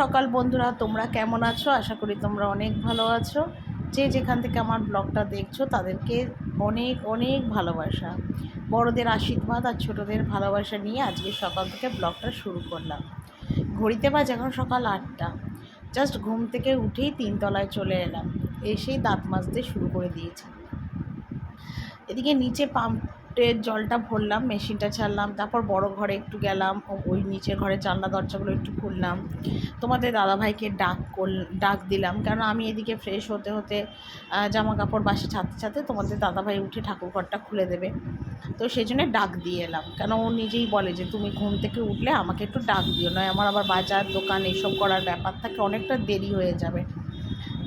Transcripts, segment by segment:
সকাল বন্ধুরা, তোমরা কেমন আছো? আশা করি তোমরা অনেক ভালো আছো। যে যেখান থেকে আমার ব্লগটা দেখছো তাদেরকে অনেক অনেক ভালোবাসা, বড়দের আশীর্বাদ আর ছোটদের ভালোবাসা নিয়ে আজকে সকাল থেকে ব্লগটা শুরু করলাম। ঘড়িতে বাজে এখন সকাল 8টা। জাস্ট ঘুম থেকে উঠেই 3 তলায় চলে এলাম, এসেই দাঁত মাজতে শুরু করে দিয়েছি। এদিকে নিচে পাম্পের জলটা ভরলাম, মেশিনটা ছাড়লাম, তারপর বড় ঘরে একটু গেলাম, ওই নিচের ঘরে জানলা দরজাগুলো একটু খুললাম। তোমাদের দাদাভাইকে ডাক দিলাম, কারণ আমি এদিকে ফ্রেশ হতে হতে জামা কাপড় বাসে ছাড়তে ছাড়তে তোমাদের দাদাভাই উঠে ঠাকুরঘরটা খুলে দেবে। তো সেই জন্য ডাক দিয়ে এলাম, কেন ও নিজেই বলে যে তুমি ঘুম থেকে উঠলে আমাকে একটু ডাক দিও, নয় আমার আবার বাজার দোকান এইসব করার ব্যাপার থাকে, অনেকটা দেরি হয়ে যাবে।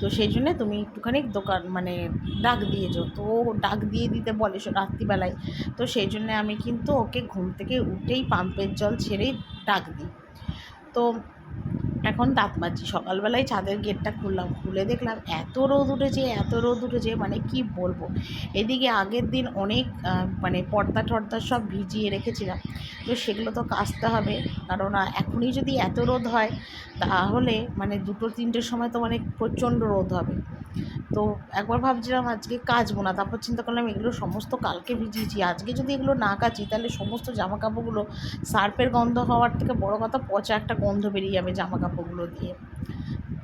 তো সেই জন্যে তুমি একটুখানি দোকান মানে ডাক দিয়ে যাও। তো ও ডাক দিয়ে দিতে বলে রাত্রিবেলায়। তো সেই জন্যে আমি কিন্তু ওকে ঘুম থেকে উঠেই পাম্পের জল ছেড়েই ডাক দিই। তো এখন দাঁত মাজছি, সকালবেলায় ছাদের গেটটা খুললাম, খুলে দেখলাম এত রোদ উঠেছে, এত রোদ উঠেছে, মানে কি বলবো। এদিকে আগের দিন অনেক মানে পর্দা টর্দা সব ভিজিয়ে রেখেছিলাম, তো সেগুলো তো কাচতে হবে, কারণ এখনই যদি এত রোদ হয় তাহলে মানে 2-3টের সময় তো মানে প্রচণ্ড রোদ হবে। তো একবার ভাবছিলাম আজকে কাচবো না, তারপর চিন্তা করলাম এগুলো সমস্ত কালকে ভিজিয়েছি, আজকে যদি এগুলো না কাচি তাহলে সমস্ত জামা কাপড়গুলো সার্ফের গন্ধ হওয়ার থেকে বড় কথা পচা একটা গন্ধ বেরিয়ে যাবে জামা কাপড়গুলো দিয়ে।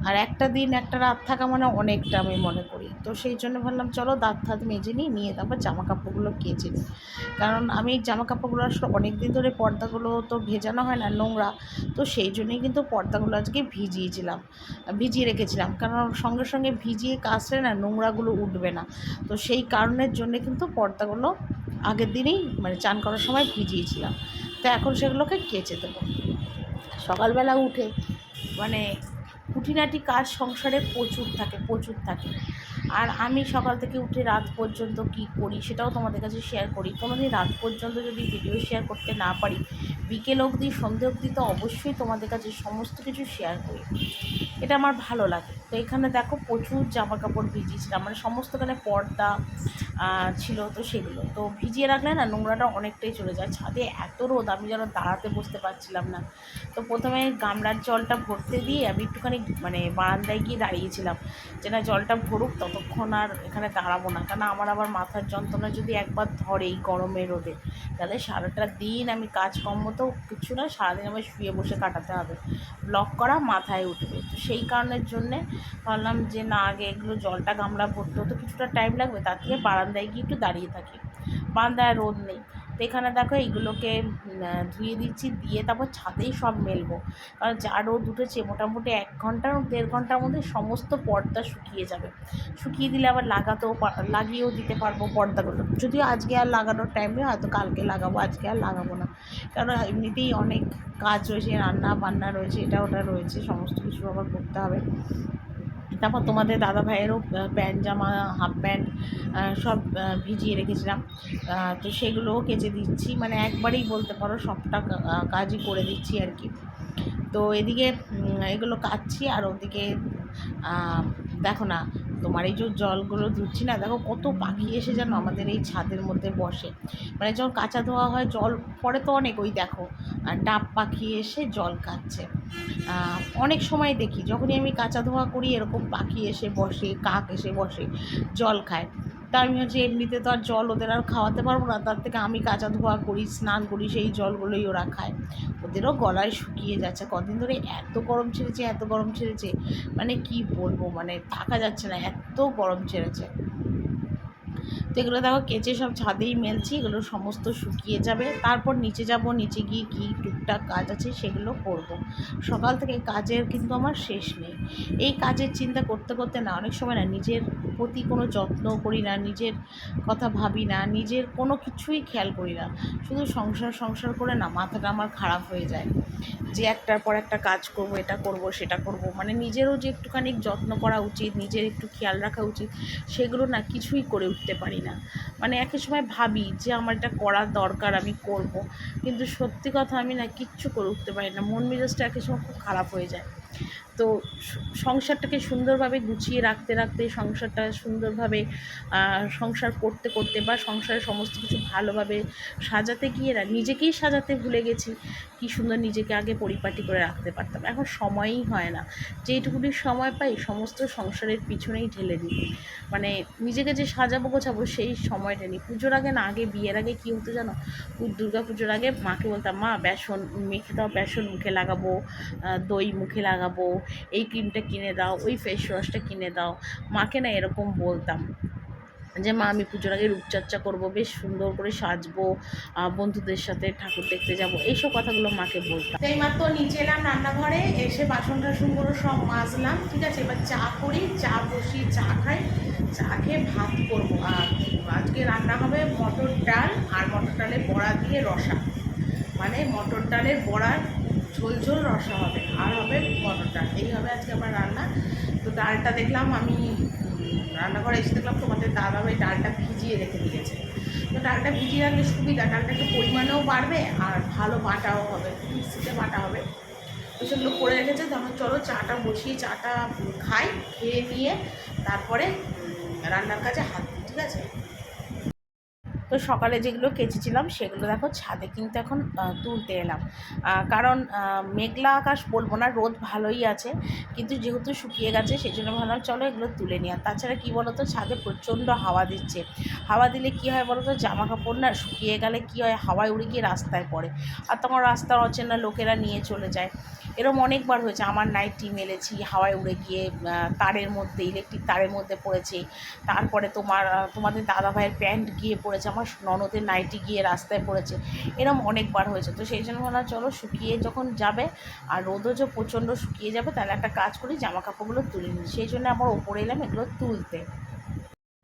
আর একটা দিন একটা রাত থাকা মানে অনেকটা আমি মনে করি। তো সেই জন্য ভাবলাম চলো দাঁত ফাত মেজে নিয়ে তারপর জামা কাপড়গুলো কেচে নিই, কারণ আমি জামা কাপড়গুলো আসলে অনেক দিন ধরে পর্দাগুলো তো ভেজানো হয় না, নোংরা। তো সেই জন্যই কিন্তু পর্দাগুলো আজকে ভিজিয়ে রেখেছিলাম, কারণ সঙ্গে সঙ্গে ভিজিয়ে কাচলে না নোংরাগুলো উঠবে না। তো সেই কারণের জন্য কিন্তু পর্দাগুলো আগের দিনেই মানে চান করার সময় ভিজিয়েছিলাম। তো এখন সেগুলোকে কেচে দেবো। সকালবেলা উঠে মানে খুঁটিনাটি কাজ সংসারে প্রচুর থাকে। আর আমি সকাল থেকে উঠে রাত পর্যন্ত কি করি সেটাও তোমাদের কাছে শেয়ার করি। কোনোদিন রাত পর্যন্ত যদি ভিডিও শেয়ার করতে না পারি, বিকেল অবধি সন্ধে অবধি তো অবশ্যই তোমাদের কাছে সমস্ত কিছু শেয়ার করি, এটা আমার ভালো লাগে। তো এখানে দেখো প্রচুর জামা কাপড় ভিজিয়েছিলাম, মানে সমস্তখানে পর্দা ছিল, তো সেগুলো তো ভিজিয়ে রাখলে না নোংরাটা অনেকটাই চলে যায়। ছাদে এত রোদ, আমি যেন দাঁড়াতে বসতে পারছিলাম না। তো প্রথমে গামলার জলটা ভরতে দিয়ে আমি একটুখানি মানে বারান্দায় গিয়ে দাঁড়িয়েছিলাম, যে না জলটা ভরুক, ততক্ষণ আর এখানে দাঁড়াবো না, কারণ আমার আবার মাথার যন্ত্রণা যদি একবার ধরে এই গরমে রোদে, তাহলে সারাটা দিন আমি কাজকর্ম তো কিছু না, সারাদিন আমার শুয়ে বসে কাটাতে হবে, ব্লক করা মাথায় উঠবে। তো সেই কারণের জন্যে ভাবলাম যে না, আগে এগুলো জলটা গামলা ভরতে হতো, কিছুটা টাইম লাগবে, তার থেকে বারান্দায় গিয়ে একটু দাঁড়িয়ে থাকি, বারান্দায় রোদ নেই। তো এখানে দেখো এইগুলোকে ধুয়ে দিচ্ছি, দিয়ে তারপর ছাদেই সব মেলবো, কারণ যা রোদ উঠেছে মোটামুটি 1-1.5 ঘন্টার মধ্যে সমস্ত পর্দা শুকিয়ে যাবে। শুকিয়ে দিলে আবার লাগিয়েও দিতে পারবো পর্দাগুলো, যদিও আজকে আর লাগানোর টাইম নেই, হয়তো কালকে লাগাবো, আজকে আর লাগাবো না, কারণ এমনিতেই অনেক কাজ রয়েছে, রান্না বান্না রয়েছে, এটা ওটা রয়েছে, সমস্ত কিছু আবার করতে হবে। তারপর তোমাদের দাদা ভাইয়েরও প্যান্ট জামা, হাফ প্যান্ট সব ভিজিয়ে রেখেছিলাম, তো সেগুলোও কেচে দিচ্ছি, মানে একবারেই বলতে পারো সবটা কাজই করে দিচ্ছি আর কি। তো এদিকে এগুলো কাচ্ছি, আর ওদিকে দেখো না, তোমার এই যে জলগুলো ধুচ্ছি না, দেখো কত পাখি এসে যেন আমাদের এই ছাদের মধ্যে বসে, মানে যখন কাঁচা ধোয়া হয় জল পড়ে তো অনেক, ওই দেখো ডাব পাখি এসে জল খাচ্ছে। অনেক সময় দেখি যখনই আমি কাঁচা ধোয়া করি এরকম পাখি এসে বসে, কাক এসে বসে, জল খায়। তা আমি হচ্ছে এমনিতে তো আর জল ওদের আর খাওয়াতে পারবো না, তার থেকে আমি কাঁচা ধোয়া করি, স্নান করি, সেই জলগুলোই ওরা খায়। ওদেরও গলায় শুকিয়ে যাচ্ছে, কদিন ধরে এত গরম ছেড়েছে, মানে কি বলবো, মানে থাকা যাচ্ছে না, এত গরম ছেড়েছে। তো এগুলো দেখো কেচে সব ছাদেই মেলছি, এগুলো সমস্ত শুকিয়ে যাবে, তারপর নিচে যাব, নিচে গিয়ে কী টুকটাক কাজ আছে সেগুলো করব। সকাল থেকে কাজের কিন্তু আমার শেষ নেই। এই কাজের চিন্তা করতে করতে না অনেক সময় না নিজের প্রতি কোনো যত্ন করি না, নিজের কথা ভাবি না, নিজের কোনো কিছুই খেয়াল করি না, শুধু সংসার করে না মাথাটা আমার খারাপ হয়ে যায়, যে একটার পর একটা কাজ করব, এটা করব সেটা করব, মানে নিজেরও যে একটুখানি যত্ন করা উচিত, নিজের একটু খেয়াল রাখা উচিত, সেগুলো না কিছুই করে উঠতে পারি না। মানে একই সময় ভাবি যে আমার এটা করার দরকার, আমি করব, কিন্তু সত্যি কথা আমি না কিচ্ছু করে উঠতে পারি না, মন মেজাজটা একই সময় খুব খারাপ হয়ে যায়। তো সংসারটাকে সুন্দরভাবে গুছিয়ে রাখতে রাখতে, সংসারটা সুন্দরভাবে সংসার করতে করতে বা সংসারের সমস্ত কিছু ভালোভাবে সাজাতে গিয়ে না নিজেকেই সাজাতে ভুলে গেছি। কি সুন্দর নিজেকে আগে পরিপাটি করে রাখতে পারতাম, এখন সময়ই হয় না। যেইটুকুনি সময় পাই সমস্ত সংসারের পিছনেই ঢেলে দিই। মানে নিজেকে যে সাজাবো গোছাবো সেই সময়টা নেই। পুজোর আগে না, আগে বিয়ের আগে কী হতো জানো, দুর্গা পুজোর আগে মাকে বলতাম, মা বেসন মেখে দাও, বেসন মুখে লাগাবো, দই মুখে লাগাবো, এই ক্রিমটা কিনে দাও, ওই ফেস ওয়াশটা কিনে দাও। মাকে না এরকম বলতাম যে মা আমি পুজোর আগে রূপচর্চা করবো, বেশ সুন্দর করে সাজবো, বন্ধুদের সাথে ঠাকুর দেখতে যাব, এইসব কথাগুলো মাকে বলতাম। এই মাত্র নিচে এলাম রান্নাঘরে, এসে বাসন টাসনগুলো সব মাজলাম, ঠিক আছে। এবার চা করি, চা বসি, চা খাই, চা খেয়ে ভাত করবো। আর আজকে রান্না হবে মটর ডাল, আর মটর ডালের বড়া দিয়ে রসা, মানে মটর ডালের বড়ার ঝোল ঝোল রসা হবে, আর হবে মটর ডাল, এই হবে আজকে আমার রান্না। তো ডালটা দেখলাম আমি রান্নাঘরে এসে দেখলাম তোমাদের দাদাভাই ডালটা ভিজিয়ে রেখে দিয়েছে। তো ডালটা ভিজিয়ে রাখলে সুবিধা, ডালটা একটু পরিমাণেও বাড়বে আর ভালো বাটাও হবে, মিক্সিতে বাটা হবে। তো সেগুলো করে রেখেছে। তখন চলো চাটা বসিয়ে চাটা খাই, খেয়ে নিয়ে তারপরে রান্নার কাজে হাত দিই, ঠিক আছে। তো সকালে যেগুলো কেচেছিলাম সেগুলো দেখো ছাদে কিন্তু এখন তুলতে এলাম, কারণ মেঘলা আকাশ বলবো না, রোদ ভালোই আছে, কিন্তু যেহেতু শুকিয়ে গেছে সেই জন্য ভাবলাম চলো এগুলো তুলে নিই। আর তাছাড়া কী বলো তো, ছাদে প্রচণ্ড হাওয়া দিচ্ছে। হাওয়া দিলে কী হয় বলো তো, জামা কাপড় না শুকিয়ে গেলে কী হয়, হাওয়ায় উড়ে গিয়ে রাস্তায় পড়ে, আর তখন রাস্তার অচেনা লোকেরা নিয়ে চলে যায়। এরকম অনেকবার হয়েছে, আমার নাইটি মেলেছি, হাওয়ায় উড়ে গিয়ে তারের মধ্যে, ইলেকট্রিক তারের মধ্যে পড়েছে। তারপরে তোমাদের দাদাভাইয়ের প্যান্ট গিয়ে পড়েছে, আমার ননদের নাইটি গিয়ে রাস্তায় পড়েছে, এরকম অনেকবার হয়েছে। তো সেই জন্য ভাবলাম চলো শুকিয়ে যখন যাবে আর রোদও যে প্রচণ্ড শুকিয়ে যাবে, তাহলে একটা কাজ করি, জামা কাপড়গুলো তুলে নিই। সেই জন্য আবার ওপরে এলাম এগুলো তুলতে।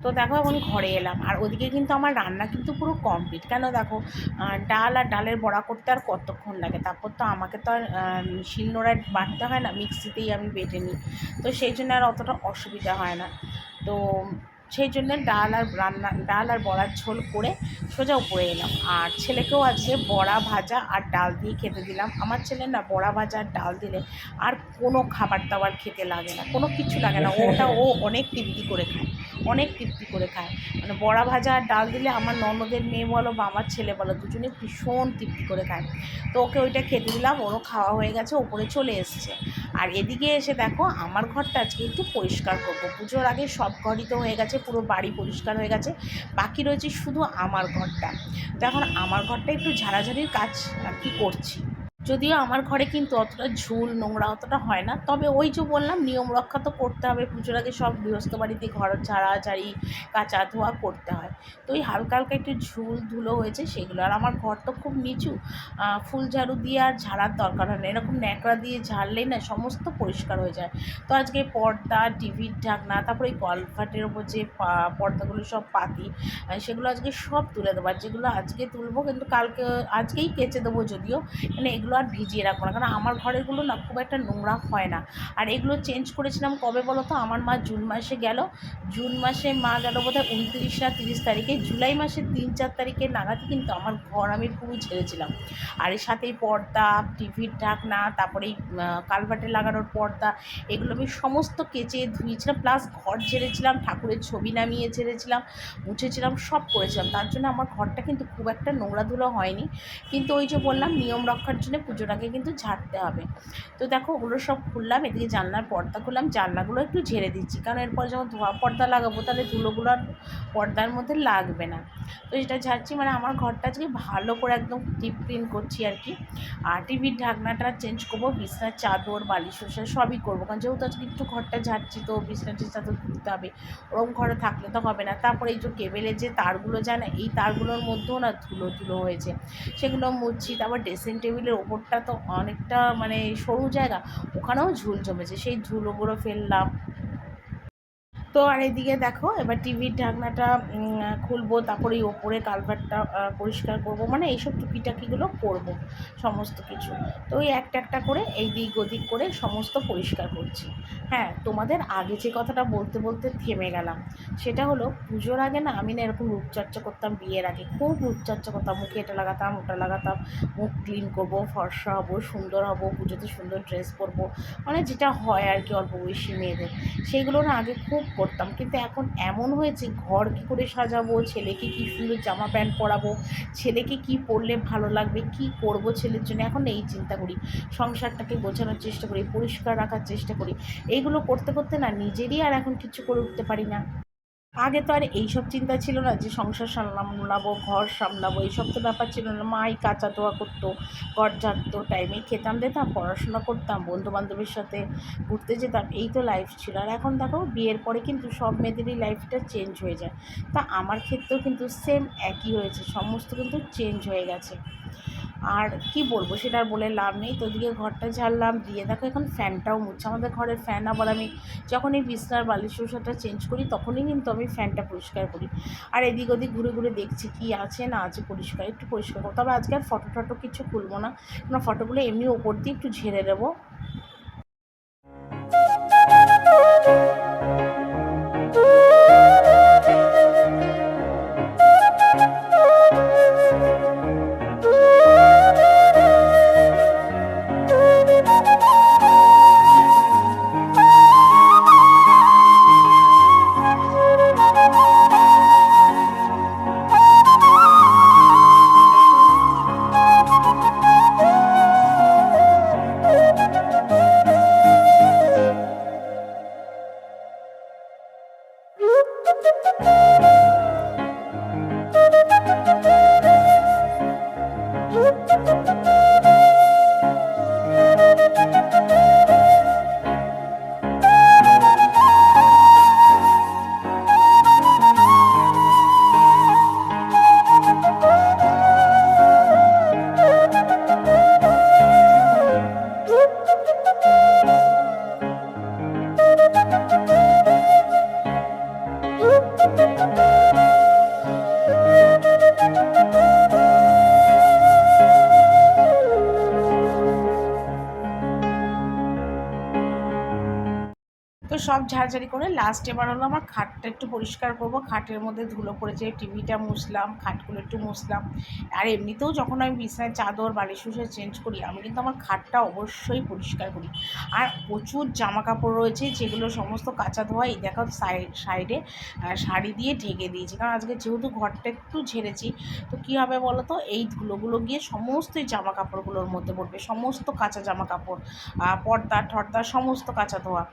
তো দেখো এখন ঘরে এলাম, আর ওদিকে কিন্তু আমার রান্না কিন্তু পুরো কমপ্লিট। কেন দেখো, ডাল আর ডালের বড়া করতে আর কতক্ষণ লাগে, তারপর তো আমাকে তো আর শিলনোড়ায় বাটতে হয় না, মিক্সিতেই আমি বেটে নিই। তো সেই জন্য আর অতটা অসুবিধা হয় না। তো সেই জন্য ডাল আর বড়ার ঝোল করে সোজা উপরে এলাম। আর ছেলেকেও আজকে বড়া ভাজা আর ডাল দিয়ে খেতে দিলাম। আমার ছেলে না বড়া ভাজা আর ডাল দিলে আর কোনো খাবার দাবার খেতে লাগে না, কোনো কিছু লাগে না, ও অনেক তৃপ্তি করে খায়, অনেক তৃপ্তি করে খায়। মানে বড়া ভাজা আর ডাল দিলে আমার ননদের মেয়ে বলো বা আমার ছেলে বলো, দুজনে ভীষণ তৃপ্তি করে খায়। তো ওকে ওইটা খেতে দিলাম, ওরও খাওয়া হয়ে গেছে, ওপরে চলে এসছে। আর এদিকে এসে দেখো আমার ঘরটা আজকে একটু পরিষ্কার করবো। পুজোর আগে সব ঘরই তো হয়ে গেছে, পুরো বাড়ি পরিষ্কার হয়ে গেছে, বাকি রয়েছে শুধু আমার ঘরটা। তো এখন আমার ঘরটা একটু ঝাড়াঝাড়ির কাজ আর কি করছি। যদিও আমার ঘরে কিন্তু অতটা ঝুল নোংরা অতটা হয় না, তবে ওই যে বললাম নিয়ম রক্ষা তো করতে হবে, পুজোর আগে সব গৃহস্থ বাড়িতে ঘর ঝাড়াঝাড়ি কাচা ধোয়া করতে হয়। তো ওই হালকা হালকা একটু ঝুল ধুলো হয়েছে সেগুলো। আর আমার ঘর তো খুব নিচু, ফুল ঝাড়ু দিয়ে আর ঝাড়ার দরকার হয় না, এরকম ন্যাকড়া দিয়ে ঝাড়লেই না সমস্ত পরিষ্কার হয়ে যায়। তো আজকে পর্দা, টিভির ঢাকনা, তারপরে ওই কলফাটের ওপর যে পর্দাগুলো সব পাতি, সেগুলো আজকে সব তুলে দেবো। আর যেগুলো আজকে তুলবো কিন্তু আজকেই কেচে দেবো, যদিও মানে এগুলো আর ভিজিয়ে রাখবো না, কারণ আমার ঘরেরগুলো না খুব একটা নোংরা হয় না। আর এগুলো চেঞ্জ করেছিলাম কবে বলো তো, আমার মা জুন মাসে গেল, জুন মাসে মা গেল বোধহয় 29 না 30 তারিখে, জুলাই মাসের 3-4 তারিখে নাগাদই কিন্তু আমার ঘর আমি পুরো ঝেড়েছিলাম। আর এর সাথেই পর্দা, টিভির ঢাকনা, তারপরে এই কালভার্টে লাগানোর পর্দা, এগুলো আমি সমস্ত কেচে ধুয়েছিলাম, প্লাস ঘর ঝেড়েছিলাম, ঠাকুরের ছবি নামিয়ে ঝেড়েছিলাম, মুছেছিলাম, সব করেছিলাম। তার জন্য আমার ঘরটা কিন্তু খুব একটা নোংরা ধুলো হয়নি। কিন্তু ওই যে বললাম নিয়ম রক্ষার জন্য পুজোর আগে কিন্তু ঝাড়তে হবে। তো দেখো ওগুলো সব খুললাম, এদিকে জানলার পর্দা খুললাম, জানলাগুলো একটু ঝেড়ে দিচ্ছি, কারণ এরপর যখন ধোয়া পর্দা লাগাবো তাহলে ধুলোগুলো আর পর্দার মধ্যে লাগবে না। তো এটা ঝাড়ছি, মানে আমার ঘরটা আজকে ভালো করে একদম ডিপ ক্লিন করছি আর কি। আর টিভির ঢাকনাটা চেঞ্জ করবো, বিছনার চাদর, বালিশ সবই করবো, কারণ যেহেতু আজকে একটু ঘরটা ঝাড়ছি, তো বিছনার চাদর তুলতে হবে, ওরকম ঘরে থাকলে তো হবে না। তারপরে এই যে কেবেলের যে তারগুলো যায় না, এই তারগুলোর মধ্যেও না ধুলো ধুলো হয়েছে, সেগুলো মুছছি। তারপর ড্রেসিং টেবিলের ওপরটা তো অনেকটা মানে সরু জায়গা, ওখানেও ঝুল জমেছে, সেই ঝুলোগুলো ফেললাম। তো আর এদিকে দেখো এবার টিভির ঢাকনাটা খুলবো, তারপরে এই ওপরে কালভারটা পরিষ্কার করব, মানে এইসব টুকিটাকিগুলো করব সমস্ত কিছু। তো ওই একটা একটা করে এই দিক ওদিক করে সমস্ত পরিষ্কার করছি। হ্যাঁ, তোমাদের আগে যে কথাটা বলতে বলতে থেমে গেলাম, সেটা হলো পুজোর আগে না আমি না এরকম রূপচর্চা করতাম, বিয়ের আগে খুব রূপচর্চা করতাম, মুখে এটা লাগাতাম ওটা লাগাতাম, মুখ ক্লিন করবো, ফর্সা হবো, সুন্দর হবো, পুজোতে সুন্দর ড্রেস পরবো, মানে যেটা হয় আর কি অল্প বয়সী মেয়েদের, সেইগুলো না আগে খুব করতাম। কিন্তু এখন এমন হয়েছে, ঘর কী করে সাজাবো, ছেলেকে কী সুন্দর জামা প্যান্ট পরাবো, ছেলেকে কি পরলে ভালো লাগবে, কি করব ছেলের জন্য, এখন এই চিন্তা করি, সংসারটাকে গোছানোর চেষ্টা করি, পরিষ্কার রাখার চেষ্টা করি। এইগুলো করতে করতে না নিজেরই আর এখন কিছু করে উঠতে পারি না। আগে তো আর এইসব চিন্তা ছিল না যে সংসার সামলাবো, ঘর সামলাবো, এইসব তো ব্যাপার ছিল না। মাই কাচা ধোয়া করতো, ঘর ঝাড়তো, টাইমে খেতাম দিতাম, পড়াশোনা করতাম, বন্ধু বান্ধবের সাথে ঘুরতে যেতাম, এই তো লাইফ ছিল। আর এখন দেখো বিয়ের পরে কিন্তু সব মেয়েদেরই লাইফটা চেঞ্জ হয়ে যায়। তা আমার ক্ষেত্রেও কিন্তু সেম একই হয়েছে, সমস্ত কিন্তু চেঞ্জ হয়ে গেছে। আর কি বলবো, সেটা আর বলে লাভ নেই। তো ওদিকে ঘরটা ঝাড়লাম, দিয়ে দেখো এখন ফ্যানটাও মুছছে। আমাদের ঘরের ফ্যান আবার আমি যখন এই বিছনার বালিশ ওষাটা চেঞ্জ করি তখনই কিন্তু আমি ফ্যানটা পরিষ্কার করি। আর এদিক ওদিক ঘুরে ঘুরে দেখছি কি আছে না আছে, পরিষ্কার একটু পরিষ্কার করবো। তবে আজকে আর ফটো টটো কিছু খুলবো না, কারণ ফটোগুলো এমনি ওপর দিয়ে একটু ঝেড়ে দেবো। তো সব ঝাড়ঝাড়ি করে লাস্ট এবার হলো আমার খাটটা একটু পরিষ্কার করব। খাটের মধ্যে ধুলো পড়েছে, টিভিটা মুছলাম, খাটগুলো একটু মুছলাম। আর এমনিতেও যখন আমি বিছানায় চাদর বালিশ উষে চেঞ্জ করি, আমি কিন্তু আমার খাটটা অবশ্যই পরিষ্কার করি। আর প্রচুর জামা কাপড় রয়েছে যেগুলো সমস্ত কাঁচা ধোয়া, এই দেখো সাইডে শাড়ি দিয়ে ঢেকে দিয়েছি, কারণ আজকে যেহেতু ঘরটা একটু ঝেড়েছি। তো কী হবে বলো তো, এই ধুলোগুলো গিয়ে সমস্ত এই জামা কাপড়গুলোর মধ্যে পড়বে, সমস্ত কাঁচা জামা কাপড়, পর্দা টর্দা সমস্ত কাঁচা ধোয়া।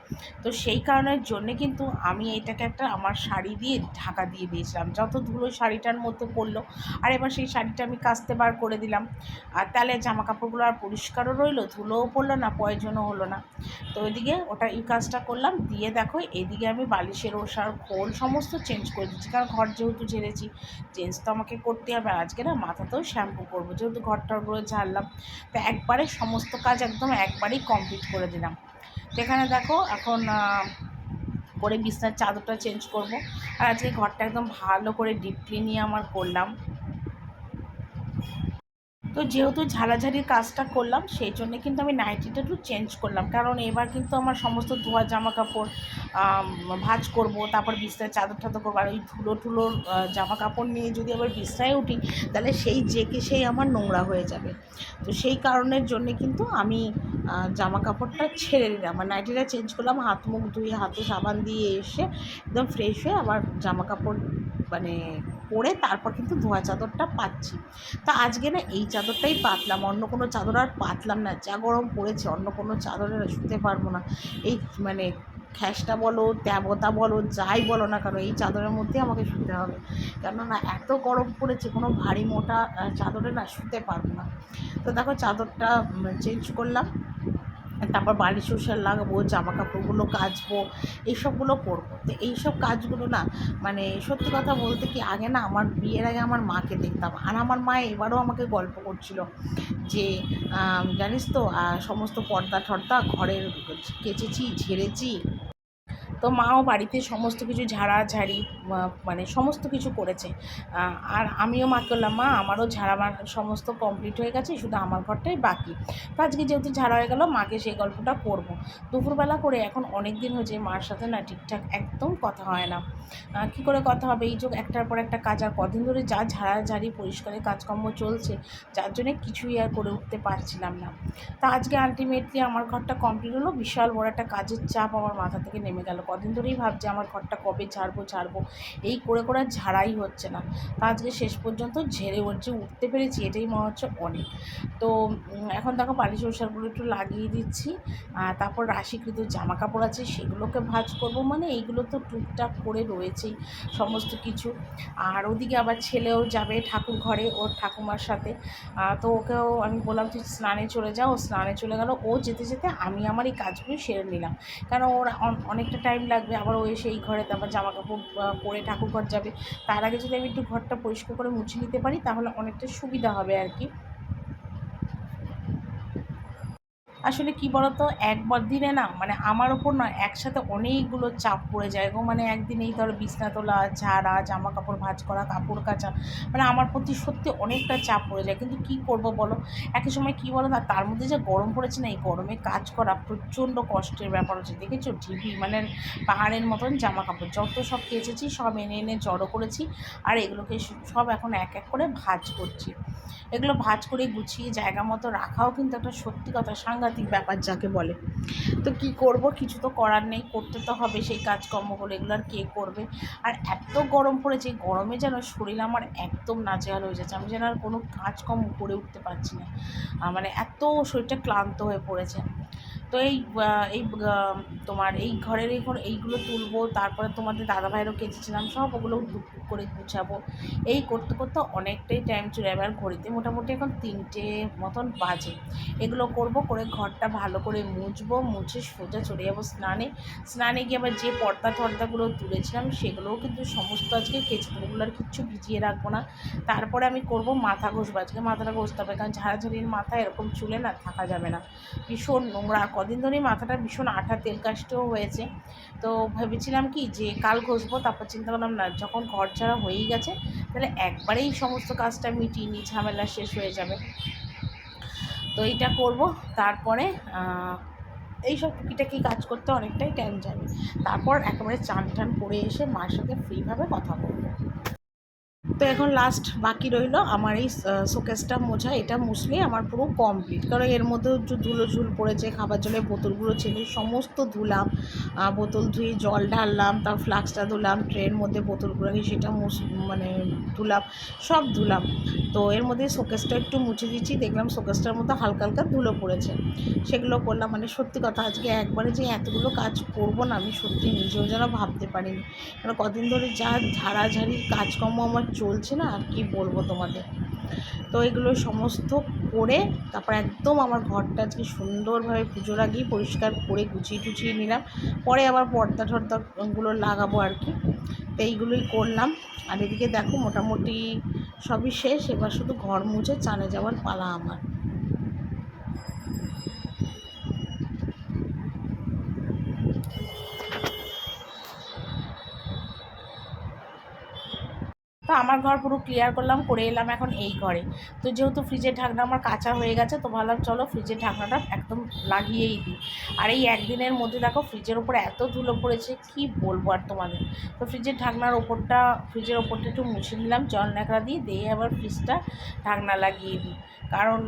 তো সেই কারণের জন্যে কিন্তু আমি এইটাকে একটা আমার শাড়ি দিয়ে ঢাকা দিয়ে দিয়েছিলাম, যত ধুলো শাড়িটার মধ্যে পড়লো। আর এবার সেই শাড়িটা আমি কাচতে বার করে দিলাম, আর তাহলে জামা কাপড়গুলো আর পরিষ্কারও রইলো, ধুলোও পড়লো না, প্রয়োজনও হলো না। তো ওইদিকে ওটা এই কাজটা করলাম, দিয়ে দেখো এদিকে আমি বালিশের ওষার খোল সমস্ত চেঞ্জ করে দিচ্ছি, কারণ ঘর যেহেতু ঝেড়েছি চেঞ্জ তো আমাকে করতে হবে। আজকে না মাথাতেও শ্যাম্পু করবো, যেহেতু ঘরটারগুলো ঝাড়লাম, তো একবারে সমস্ত কাজ একদম একবারেই কমপ্লিট করে দিলাম। সেখানে দেখো এখন করে বিছনার চাদরটা চেঞ্জ করব। আর আজকে ঘরটা একদম ভালো করে ডিপ ক্লিনিং আমার করলাম। তো যেহেতু ঝাড়াঝাড়ির কাজটা করলাম, সেই জন্যে কিন্তু আমি নাইটিটা একটু চেঞ্জ করলাম, কারণ এবার কিন্তু আমার সমস্ত ধোয়া জামা কাপড় ভাঁজ করব, তারপর বিছনায় চাদর টাদর করবো। আর ওই ধুলো টুলোর জামা কাপড় নিয়ে যদি আবার বিছনায় উঠি, তাহলে সেই জেকে সেই আমার নোংরা হয়ে যাবে। তো সেই কারণের জন্যে কিন্তু আমি জামা কাপড়টা ছেড়ে দিলাম, আর নাইটিটা চেঞ্জ করলাম, হাত মুখ ধুয়ে হাতে সাবান দিয়ে এসে একদম ফ্রেশ হয়ে আবার জামা কাপড় মানে পরে তারপর কিন্তু ধোয়া চাদরটা পাচ্ছি। তা আজকে না এই চাদরটাই পাতলাম, অন্য কোনো চাদর আর পাতলাম না, যা গরম পড়েছে, অন্য কোনো চাদরে শুতে পারবো না। এই মানে খ্যাসটা বলো, ট্যাবতা বলো, যাই বলো না কেন, এই চাদরের মধ্যে আমাকে শুতে হবে, কেননা এত গরম পড়েছে, কোনো ভারী মোটা চাদরে না শুতে পারবো না। তো দেখো চাদরটা চেঞ্জ করলাম, তারপর বালিশ ওষার লাগাবো, জামা কাপড়গুলো কাচবো, এইসবগুলো করবো। তো এইসব কাজগুলো না মানে সত্যি কথা বলতে কি, আগে না আমার বিয়ের আগে আমার মাকে দেখতাম, আর আমার মা এবারও আমাকে গল্প করছিল যে জানিস তো সমস্ত পর্দা টর্দা ঘরের কেচেছি, ঝেড়েছি, তো মাও বাড়িতে সমস্ত কিছু ঝাড়াঝাড়ি মানে সমস্ত কিছু করেছে। আর আমিও মাকে বললাম, মা আমারও ঝাড়া সমস্ত কমপ্লিট হয়ে গেছে, শুধু আমার ঘরটাই বাকি। তো আজকে যেহেতু ঝাড়া হয়ে গেল, মাকে সেই গল্পটা করব দুপুরবেলা করে। এখন অনেক দিন হয়েছে মার সাথে না ঠিকঠাক একদম কথা হয় না। কী করে কথা হবে, এই যে একটার পর একটা কাজ, আর কদিন ধরে যা ঝাড়াঝাড়ি পরিষ্কারের কাজকর্ম চলছে, যার জন্যে কিছুই আর করে উঠতে পারছিলাম না। তা আজকে আলটিমেটলি আমার ঘরটা কমপ্লিট হলো। বিশাল বড় একটা কাজের চাপ আমার মাথা থেকে নেমে গেল। কদিন ধরেই ভাবছি আমার ঘরটা কবে ঝাড়বো, এই করে করে ঝাড়াই হচ্ছে না। তা আজকে শেষ পর্যন্ত ঝেড়ে যে উঠতে পেরেছি, এটাই মনে হচ্ছে অনেক। তো এখন দেখো পালিশ ওষারগুলো একটু লাগিয়ে দিচ্ছি। তারপর রাশিকৃত জামা কাপড় আছে, সেগুলোকে ভাঁজ করব, মানে এইগুলো তো টুকটাক করে রয়েছেই সমস্ত কিছু। আর ওদিকে আবার ছেলেও যাবে ঠাকুর ঘরে ওর ঠাকুমার সাথে। তো ওকেও আমি বললাম তুই স্নানে চলে যাও, ও স্নানে চলে গেল। ও যেতে যেতে আমি আমার এই কাজগুলো সেরে নিলাম, কারণ ওর অনেকটা টাইম লাগবে। আবার ও এসে এই ঘরে তারপর জামা কাপড় পরে ঠাকুর ঘর যাবে। তার আগে যদি আমি একটু ঘরটা পরিষ্কার করে মুছে নিতে পারি, তাহলে অনেকটা সুবিধা হবে আর কি। আসলে কি বলতো, একবার দিনে না মানে আমার ওপর না একসাথে অনেকগুলো চাপ পড়ে যায় গো। মানে একদিনেই ধরো বিছনা তোলা, ঝাড়া, জামা কাপড় ভাঁজ করা, কাপড় কাচা, মানে আমার প্রতি সত্যি অনেকটা চাপ পড়ে যায়। কিন্তু কি করব বলো, একই সময় কি বলো না, তার মধ্যে যে গরম পড়েছে না, এই গরমে কাজ করা প্রচণ্ড কষ্টের ব্যাপার হচ্ছে। দেখেছো ঢিবি মানে পাহাড়ের মতন জামা কাপড় যত সব কেচেছি, সব এনে এনে জড়ো করেছি। আর এগুলোকে সব এখন এক এক করে ভাঁজ করছি। এগুলো ভাঁজ করে গুছিয়ে জায়গা মতো রাখাও কিন্তু একটা সত্যি কথা সাংঘাতিক ব্যাপার যাকে বলে। তো কি করব, কিছু তো করার নেই, করতে তো হবে সেই কাজকর্মগুলো। এগুলো আর কে করবে। আর এত গরম পড়েছে, গরমে যেন শরীর আমার একদম নাজেহাল হয়ে যাচ্ছে। আমি যেন আর কোনো কাজকর্ম করে উঠতে পারছি না, মানে এত শরীরটা ক্লান্ত হয়ে পড়েছে। তো এই তোমার এই ঘরের এইগুলো তুলবো, তারপরে তোমাদের দাদাভাইয়েরও কেচেছিলাম, সব ওগুলো টুকটুক করে গুছাবো। এই করতে করতে অনেকটাই টাইম চলে যাবে। আর ঘড়িতে মোটামুটি এখন 3টে মতন বাজে। এগুলো করব, করে ঘরটা ভালো করে মুছবো, মুছে সোজা চলে যাবো স্নানে। স্নানে গিয়ে আবার যে পর্দা টর্দাগুলো তুলেছিলাম, সেগুলোও কিন্তু সমস্ত আজকে কেচে দেবো। ওগুলো আর কিচ্ছু ভিজিয়ে রাখবো না। তারপরে আমি করব মাথা ঘষবো। আজকে মাথাটা ঘষতে হবে, কারণ ঝাড়াঝাড়ির মাথা এরকম চুলে না থাকা যাবে না, ভীষণ নোংরা। কদিন ধরেই মাথাটা ভীষণ আঠা তেল কাশতেও হয়েছে। তো ভেবেছিলাম কি যে কাল ঘষবো, তারপর চিন্তা করলাম না, যখন ঘর ছাড়া হয়েই গেছে তাহলে একবারেই সমস্ত কাজটা মিটিয়ে নিই, ঝামেলা শেষ হয়ে যাবে। তো এইটা করব। তারপরে এইসব টুকিটাকি কাজ করতে অনেকটাই টাইম যাবে। তারপর একেবারে চান টান করে এসে মার সাথে ফ্রিভাবে কথা বলবো। তো এখন লাস্ট বাকি রইল আমার এই শোকেসটা মোছা। এটা মুছলেই আমার পুরো কমপ্লিট, কারণ এর মধ্যেও যে ধুলো ঝুল পড়েছে, খাবার জলের বোতলগুলো ছিল সমস্ত ধুলাম। বোতল ধুয়ে জল ঢাললাম, তার ফ্লাক্সটা ধুলাম, ট্রের মধ্যে বোতলগুলো সেটা মানে ধুলাম, সব ধুলাম। তো এর মধ্যে শোকেসটা একটু মুছে দিচ্ছি, দেখলাম শোকেসটার মধ্যে হালকা হালকা ধুলো পড়েছে, সেগুলো করলাম। মানে সত্যি কথা আজকে একবারে যে এতগুলো কাজ করব না, আমি সত্যি নিজেও যেন ভাবতে পারিনি। কারণ কদিন ধরে যা ঝাড়াঝাড়ির কাজকর্ম আমার চলছে না, আর কি বলবো তোমাদের। তো এগুলো সমস্ত করে তারপর একদম আমার ঘরটা আজকে সুন্দরভাবে পুজোর আগেই পরিষ্কার করে গুছিয়ে টুছিয়ে নিলাম। পরে আবার পর্দা টর্দাগুলো লাগাবো আর কি। তো এইগুলোই করলাম। আর এদিকে দেখো মোটামুটি সবই শেষ, এবার শুধু ঘর মুছে চানে যাওয়ার পালা আমার। তো আমার ঘর পুরো ক্লিয়ার করলাম, করে এলাম এখন এই ঘরে। তো যেহেতু ফ্রিজের ঢাকনা আমার কাঁচা হয়ে গেছে, তো ভাবলাম চলো ফ্রিজের ঢাকনাটা একদম লাগিয়েই দিই। আর এই একদিনের মধ্যে দেখো ফ্রিজের ওপরে এত ধুলো পড়েছে, কি বলবো আর তোমাদের। তো ফ্রিজের ফ্রিজের ওপরটা একটু মুছে নিলাম জল ন্যাকড়া দিয়ে আবার ফ্রিজটা ঢাকনা লাগিয়ে দিই। কারণ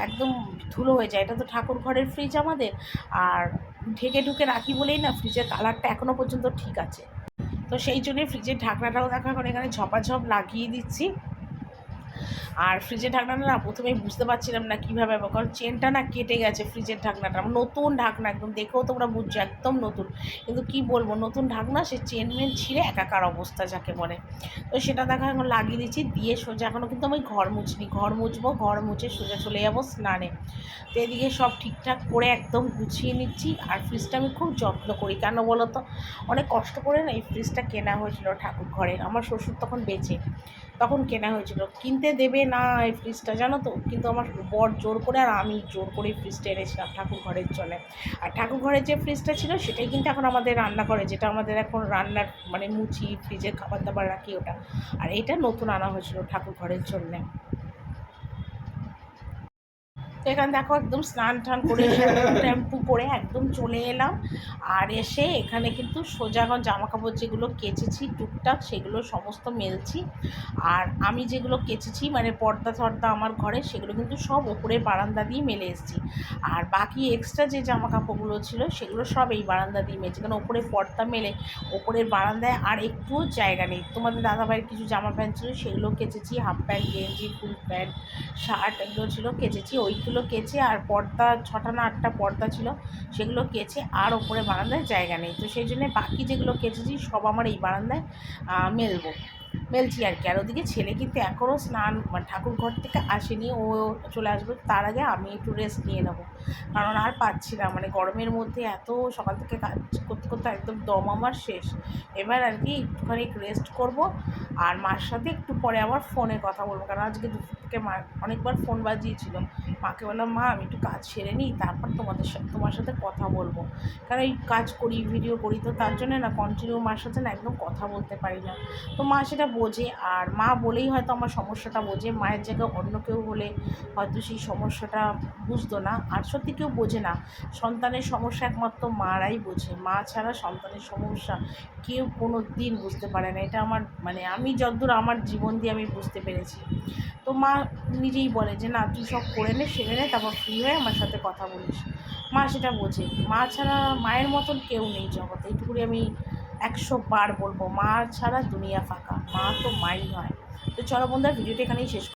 একদম ধুলো হয়ে যায়। এটা তো ঠাকুর ঘরের ফ্রিজ আমাদের, আর ঢেকে ঢুকে রাখি বলেই না ফ্রিজের কালারটা এখনও পর্যন্ত ঠিক আছে। তো সেই জন্যই ফ্রিজের ঢাকনাটাও দেখো এখন এখানে ঝপাঝপ লাগিয়ে দিচ্ছি। আর ফ্রিজের ঢাকনাটা না প্রথমেই বুঝতে পারছিলাম না কীভাবে, কারণ চেনটা না কেটে গেছে ফ্রিজের ঢাকনাটা। নতুন ঢাকনা একদম, দেখেও তোমরা বুঝছো একদম নতুন, কিন্তু কি বলবো নতুন ঢাকনা, সে চেন মেন ছিঁড়ে একাকার অবস্থা যাকে বলে। তো সেটা দেখো এখন লাগিয়ে দিচ্ছি, দিয়ে সোজা এখনও কিন্তু আমি ঘর মুছনি, ঘর মুছবো, ঘর মুছে সোজা চলে যাবো স্নানে। তো এদিকে সব ঠিকঠাক করে একদম গুছিয়ে নিচ্ছি। আর ফ্রিজটা আমি খুব যত্ন করি, কেন বলো তো, অনেক কষ্ট করে না এই ফ্রিজটা কেনা হয়েছিল ঠাকুর ঘরের, আমার শ্বশুর তখন বেঁচে, তখন কেনা হয়েছিল। কিন্তু কিনতে দেবে না এই ফ্রিজটা, জানো তো, কিন্তু আমার বর জোর করে আর আমি জোর করে ফ্রিজটা এনেছিলাম ঠাকুর ঘরের জন্য। আর ঠাকুর ঘরের যে ফ্রিজটা ছিল সেটাই কিন্তু এখন আমাদের রান্নাঘরে, যেটা আমাদের এখন রান্নার মানে মুচি ফ্রিজে খাবার দাবার রাখি ওটা। আর এটা নতুন আনা হয়েছিল ঠাকুর ঘরের জন্যে। তো এখানে দেখো একদম স্নান টান করে শ্যাম্পু করে একদম চলে এলাম। আর এসে এখানে কিন্তু সোজা এখন জামা কাপড় যেগুলো কেচেছি টুকটাক সেগুলো সমস্ত মেলছি। আর আমি যেগুলো কেচেছি মানে পর্দা টর্দা আমার ঘরে সেগুলো কিন্তু সব ওপরের বারান্দা দিয়ে মেলে এসেছি। আর বাকি এক্সট্রা যে জামা কাপড়গুলো ছিল সেগুলো সব এই বারান্দা দিয়ে মেলছি, কারণ ওপরে পর্দা মেলে ওপরের বারান্দায় আর একটুও জায়গা নেই। তোমাদের দাদাভাইয়ের কিছু জামা প্যান্ট ছিল সেগুলো কেচেছি, হাফ প্যান্ট গেঞ্জি ফুল প্যান্ট শার্ট এগুলো ছিল কেচেছি, ওইগুলো কেচে আর পর্দা 6টা না 8টা পর্দা ছিল সেগুলো কেচে আর ওপরে বারান্দায় জায়গা নেই, তো সেই জন্যে বাকি যেগুলো কেচেছি সব আমার এই বারান্দায় মেলছি আর কি। আর ওদিকে ছেলে কিন্তু এখনও স্নান মানে ঠাকুর ঘর থেকে আসেনি, ও চলে আসবে, তার আগে আমি একটু রেস্ট নিয়ে নেবো, কারণ আর পাচ্ছি না মানে গরমের মধ্যে এত সকাল থেকে কাজ করতে করতে একদম দম আমার শেষ। এবার আর কি একটুখানি রেস্ট করব আর মার সাথে একটু পরে আবার ফোনে কথা বলবো, কারণ আজকে দুপুর থেকে মা অনেকবার ফোন বাজিয়েছিল। মাকে বললাম মা আমি একটু কাজ সেরে নিই তারপর তোমার সাথে কথা বলবো, কারণ এই কাজ করি ভিডিও করি তো তার জন্য না কন্টিনিউ মার সাথে না একদম কথা বলতে পারি না। তো মা সেটা বোঝে, আর মা বলেই হয়তো আমার সমস্যাটা বোঝে, মায়ের জায়গায় অন্য কেউ হলে হয়তো সেই সমস্যাটা বুঝতো না। আর সত্যি কেউ বোঝে না, সন্তানের সমস্যা একমাত্র মারাই বোঝে, মা ছাড়া সন্তানের সমস্যা কেউ কোনো দিন বুঝতে পারে না। এটা আমার মানে আমি যতদূর আমার জীবন দিয়ে আমি বুঝতে পেরেছি। তো মা নিজেই বলে যে না তুই সব করে নে সেরে নে তারপর ফ্রি হয়ে আমার সাথে কথা বলিস, মা সেটা বোঝে। মা ছাড়া মায়ের মতন কেউ নেই জগতে, এইটুকুনি আমি 100 বার বলবো, মা ছাড়া দুনিয়া ফাঁকা, মা তো মাই হয়। তো চলো বন্ধুরা ভিডিওটা এখানেই শেষ